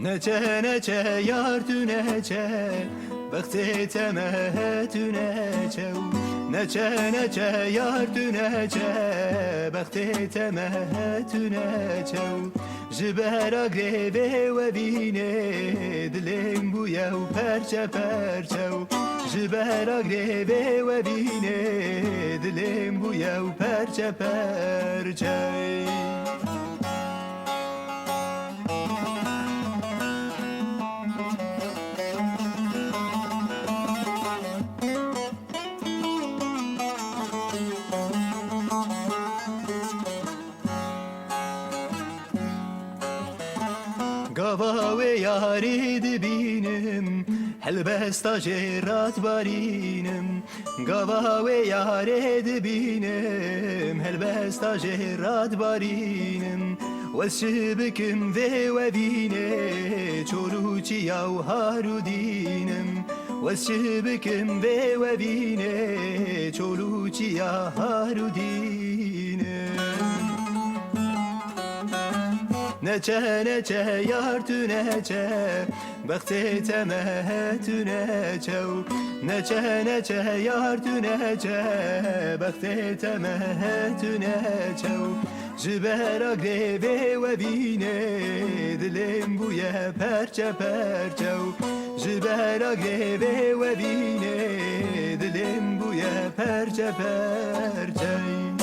Nece nece yar dünece Bekti temet dünece Nece nece yar dünece Bekti temet dünece Jibera greve ve bine Dilim bu yav perçe perçe Jibera greve ve bine Dilim bu yav perçe perçe Gava ve yari dibinem Helbesta jerat barinem Gava ve yari dibinem Helbesta jerat barinem Vesşibikim ve vine Çoruçi yav harudinem Vesşibikim ve vine Çoruçi ya harudinem Nece nece yar tünece Bekti temet tünece Nece nece yar tünece Bekti temet tünece Jibera greve ve bine Dilim bu ye perçe perçe Jibera greve ve bine Dilim bu ye perçe perçe